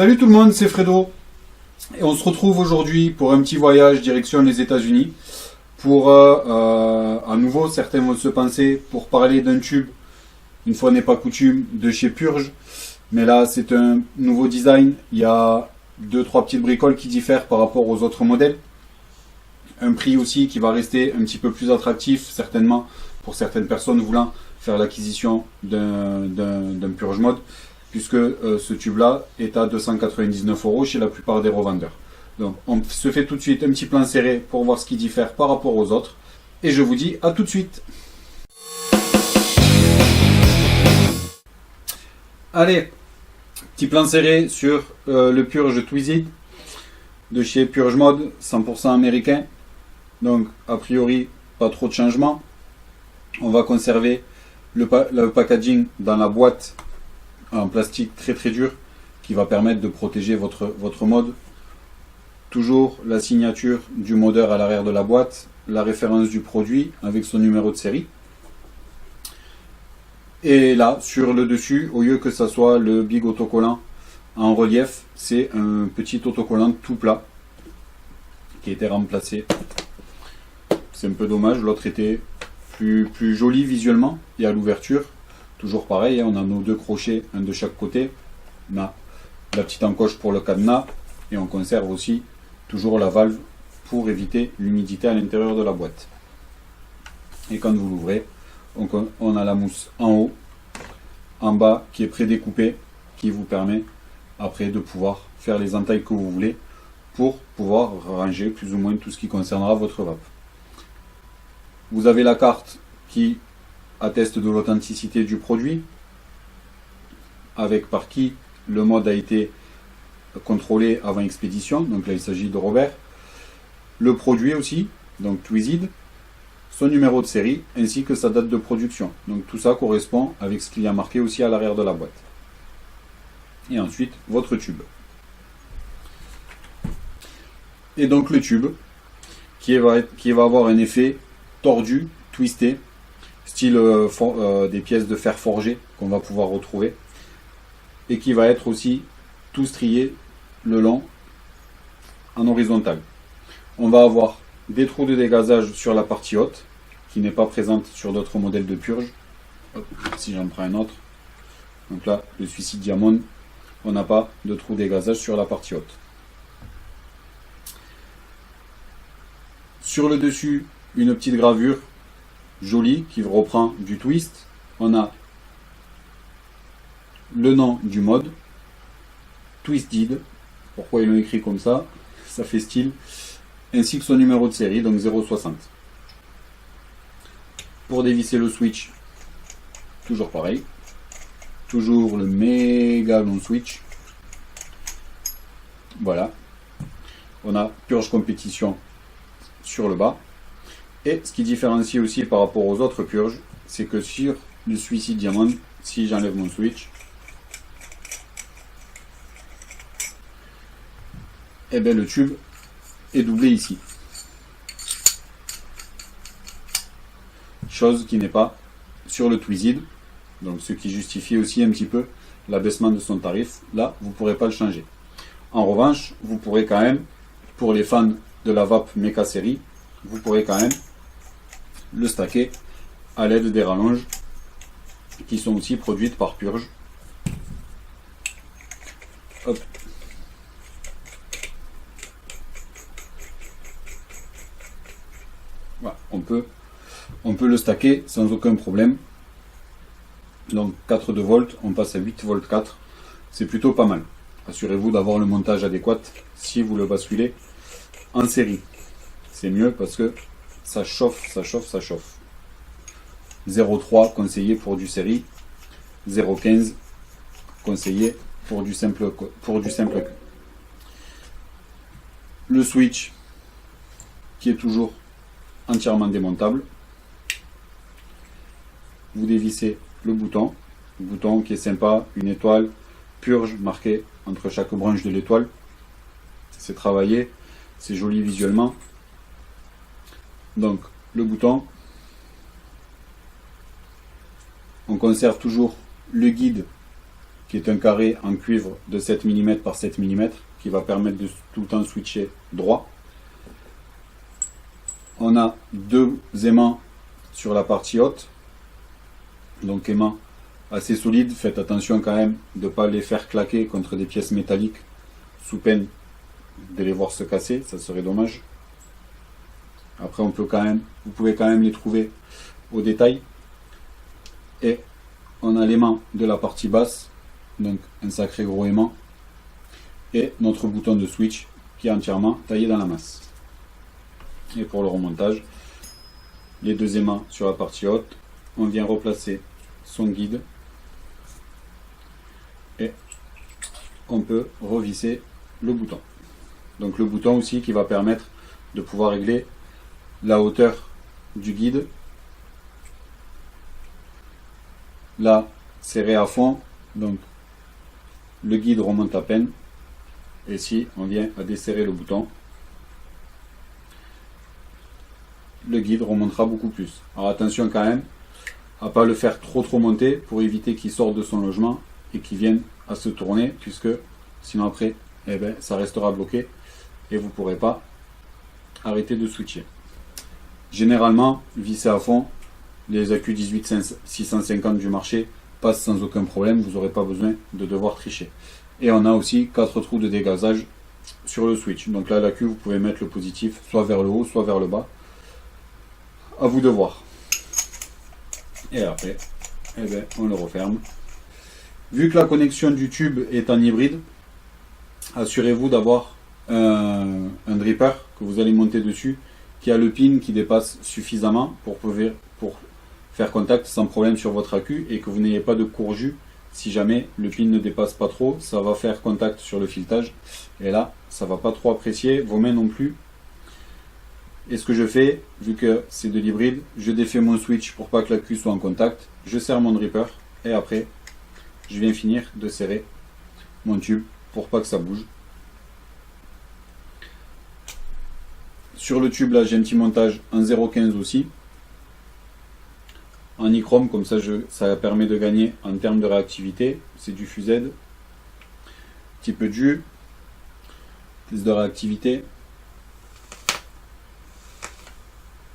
Salut tout le monde, c'est Fredo. Et on se retrouve aujourd'hui pour un petit voyage direction les États-Unis. Pour, à nouveau, certains vont se penser, pour parler d'un tube, une fois n'est pas coutume, de chez Purge. Mais là, c'est un nouveau design. Il y a deux, trois petites bricoles qui diffèrent par rapport aux autres modèles. Un prix aussi qui va rester un petit peu plus attractif, certainement, pour certaines personnes voulant faire l'acquisition d'un Purge Mode, puisque ce tube-là est à 299 € chez la plupart des revendeurs. Donc on se fait tout de suite un petit plan serré pour voir ce qui diffère par rapport aux autres. Et je vous dis à tout de suite. Allez, petit plan serré sur le Purge Twizzed de chez Purge Mode, 100% américain. Donc a priori pas trop de changements. On va conserver le packaging dans la boîte en plastique très très dur qui va permettre de protéger votre mode. Toujours la signature du modeur à l'arrière de la boîte, la référence du produit avec son numéro de série. Et là, sur le dessus, au lieu que ça soit le big autocollant en relief, c'est un petit autocollant tout plat qui a été remplacé. C'est un peu dommage, l'autre était plus joli visuellement et à l'ouverture. Toujours pareil, on a nos deux crochets, un de chaque côté. On a la petite encoche pour le cadenas et on conserve aussi toujours la valve pour éviter l'humidité à l'intérieur de la boîte. Et quand vous l'ouvrez, on a la mousse en haut, en bas qui est prédécoupée, qui vous permet après de pouvoir faire les entailles que vous voulez pour pouvoir ranger plus ou moins tout ce qui concernera votre vape. Vous avez la carte qui atteste de l'authenticité du produit, avec par qui le mode a été contrôlé avant expédition, donc là il s'agit de Robert, le produit aussi, donc Twizzed, son numéro de série, ainsi que sa date de production. Donc tout ça correspond avec ce qu'il y a marqué aussi à l'arrière de la boîte. Et ensuite, votre tube. Et donc le tube, qui va avoir un effet tordu, twisté, style des pièces de fer forgé qu'on va pouvoir retrouver, et qui va être aussi tout strié le long en horizontal. On va avoir des trous de dégazage sur la partie haute, qui n'est pas présente sur d'autres modèles de Purge. Hop, si j'en prends un autre, donc là, le Suicide Diamond, on n'a pas de trou de dégazage sur la partie haute. Sur le dessus, une petite gravure jolie qui reprend du twist. On a le nom du mode, Twizzed. Pourquoi ils l'ont écrit comme ça? Ça fait style. Ainsi que son numéro de série, donc 060. Pour dévisser le switch, toujours pareil. Toujours le méga long switch. Voilà. On a Purge Compétition sur le bas. Et ce qui différencie aussi par rapport aux autres purges, c'est que sur le Suicide Diamond, si j'enlève mon switch, et bien le tube est doublé ici. Chose qui n'est pas sur le Twizzed, donc ce qui justifie aussi un petit peu l'abaissement de son tarif. Là, vous ne pourrez pas le changer. En revanche, vous pourrez quand même, pour les fans de la vape Mecha série, vous pourrez quand même le stacker à l'aide des rallonges qui sont aussi produites par Purge. Hop. Voilà, on peut le stacker sans aucun problème. Donc 4 de volts, on passe à 8 volts 4, c'est plutôt pas mal. Assurez-vous d'avoir le montage adéquat si vous le basculez en série. C'est mieux parce que ça chauffe, ça chauffe, ça chauffe. 0,3 conseillé pour du série, 0,15 conseillé pour du simple queue. Le switch qui est toujours entièrement démontable. Vous dévissez le bouton qui est sympa, une étoile Purge marquée entre chaque branche de l'étoile. C'est travaillé, c'est joli visuellement. Donc le bouton, on conserve toujours le guide qui est un carré en cuivre de 7 mm par 7 mm, qui va permettre de tout le temps switcher droit. On a deux aimants sur la partie haute, donc aimants assez solides. Faites attention quand même de ne pas les faire claquer contre des pièces métalliques sous peine de les voir se casser, ça serait dommage. Après vous pouvez quand même les trouver au détail. Et on a l'aimant de la partie basse, donc un sacré gros aimant, et notre bouton de switch qui est entièrement taillé dans la masse. Et pour le remontage, les deux aimants sur la partie haute, on vient replacer son guide et on peut revisser le bouton. Donc le bouton aussi qui va permettre de pouvoir régler la hauteur du guide. Là, serré à fond, donc le guide remonte à peine. Et si on vient à desserrer le bouton, le guide remontera beaucoup plus. Alors attention quand même à pas le faire trop monter pour éviter qu'il sorte de son logement et qu'il vienne à se tourner, puisque sinon après ça restera bloqué et vous ne pourrez pas arrêter de switcher. Généralement, vissé à fond, les AQ18 650 du marché passent sans aucun problème, vous n'aurez pas besoin de devoir tricher. Et on a aussi 4 trous de dégazage sur le switch. Donc là, l'AQ, vous pouvez mettre le positif soit vers le haut, soit vers le bas. À vous de voir. Et après, on le referme. Vu que la connexion du tube est en hybride, assurez-vous d'avoir un dripper que vous allez monter dessus, qui a le pin qui dépasse suffisamment pour faire contact sans problème sur votre AQ et que vous n'ayez pas de courjus. Si jamais le pin ne dépasse pas trop, ça va faire contact sur le filetage et là ça va pas trop apprécier, vos mains non plus. Et ce que je fais, vu que c'est de l'hybride, je défais mon switch pour pas que l'AQ soit en contact, je serre mon dripper et après je viens finir de serrer mon tube pour pas que ça bouge. Sur le tube là, j'ai un petit montage en 0,15 aussi, en nichrome, comme ça ça permet de gagner en termes de réactivité. C'est du FUZ, petit peu de jus, plus de réactivité.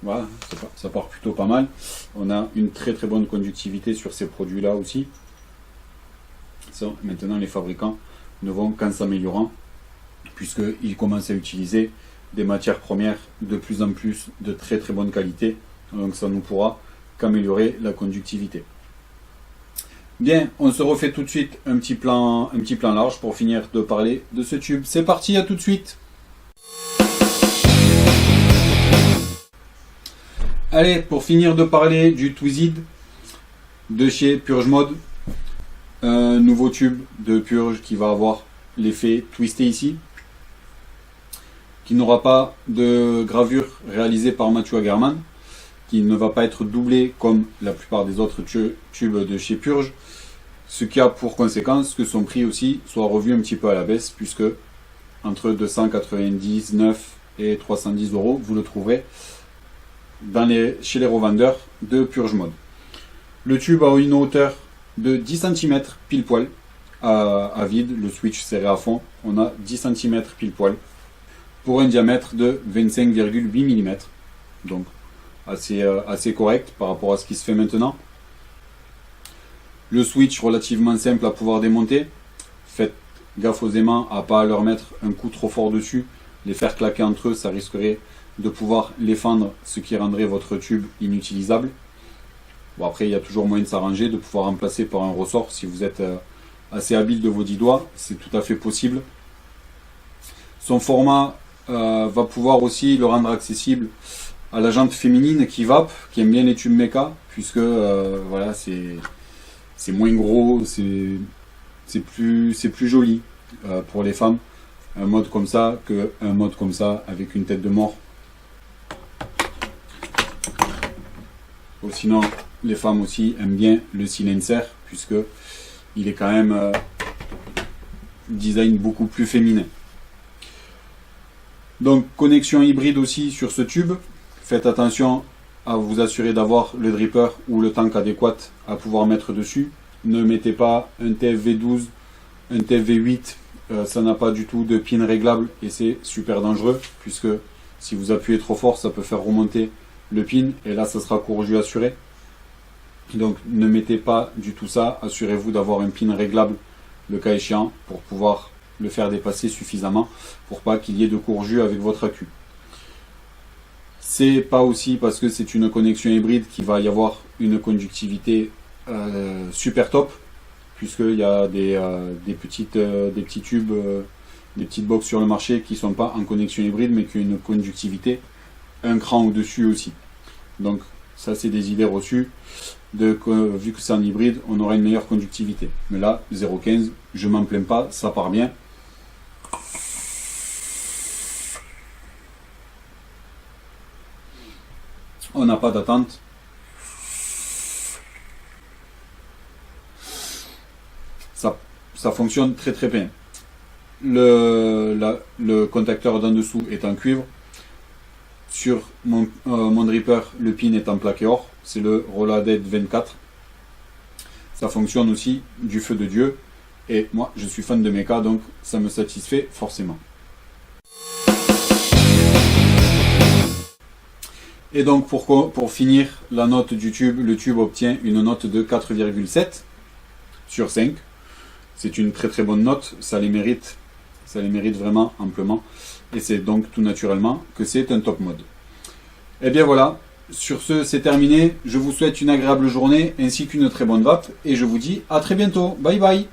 Voilà, ça part plutôt pas mal. On a une très bonne conductivité sur ces produits là aussi. Ça, maintenant les fabricants ne vont qu'en s'améliorant, puisqu'ils commencent à utiliser des matières premières de plus en plus de très bonne qualité, donc ça ne pourra qu'améliorer la conductivité. Bien, on se refait tout de suite un petit plan large pour finir de parler de ce tube. C'est parti, à tout de suite. Allez, pour finir de parler du Twizzid de chez Purge Mode, un nouveau tube de purge qui va avoir l'effet twisté ici, qui n'aura pas de gravure réalisée par Matthew Hagerman, qui ne va pas être doublé comme la plupart des autres tubes de chez Purge, ce qui a pour conséquence que son prix aussi soit revu un petit peu à la baisse, puisque entre 299 et 310 €, vous le trouverez chez les revendeurs de Purge Mode. Le tube a une hauteur de 10 cm pile poil à vide, le switch serré à fond, on a 10 cm pile poil, pour un diamètre de 25,8 mm, donc assez correct par rapport à ce qui se fait maintenant. Le switch relativement simple à pouvoir démonter. Faites gaffe aux aimants à ne pas leur mettre un coup trop fort dessus, les faire claquer entre eux, ça risquerait de pouvoir les fendre, ce qui rendrait votre tube inutilisable. Bon, après il y a toujours moyen de s'arranger, de pouvoir remplacer par un ressort si vous êtes assez habile de vos 10 doigts, c'est tout à fait possible. Son format va pouvoir aussi le rendre accessible à la jante féminine qui vape, qui aime bien les tubes méca, puisque voilà, c'est moins gros, c'est plus joli pour les femmes, un mode comme ça qu'un mode comme ça avec une tête de mort. Ou sinon, les femmes aussi aiment bien le silencer, puisque il est quand même design beaucoup plus féminin. Donc connexion hybride aussi sur ce tube. Faites attention à vous assurer d'avoir le dripper ou le tank adéquat à pouvoir mettre dessus. Ne mettez pas un TFV12, un TFV8, ça n'a pas du tout de pin réglable et c'est super dangereux puisque si vous appuyez trop fort, ça peut faire remonter le pin et là ça sera court jus assuré. Donc ne mettez pas du tout ça, assurez-vous d'avoir un pin réglable le cas échéant pour pouvoir le faire dépasser suffisamment pour pas qu'il y ait de court jus avec votre accu. C'est pas aussi parce que c'est une connexion hybride qu'il va y avoir une conductivité super top, puisqu'il y a des petits tubes, des petites box sur le marché qui ne sont pas en connexion hybride mais qui ont une conductivité un cran au-dessus aussi. Donc ça c'est des idées reçues, vu que c'est en hybride, on aura une meilleure conductivité. Mais là, 0,15, je m'en plains pas, ça part bien. On n'a pas d'attente. Ça fonctionne très très bien. Le contacteur d'en dessous est en cuivre. Sur mon dripper, le pin est en plaqué or. C'est le Rolaidet 24. Ça fonctionne aussi du feu de Dieu. Et moi, je suis fan de mecha, donc ça me satisfait forcément. Et donc pour finir la note du tube, le tube obtient une note de 4,7 sur 5. C'est une très très bonne note, ça les mérite vraiment amplement. Et c'est donc tout naturellement que c'est un top mode. Et bien voilà, sur ce c'est terminé. Je vous souhaite une agréable journée ainsi qu'une très bonne vape et je vous dis à très bientôt. Bye bye.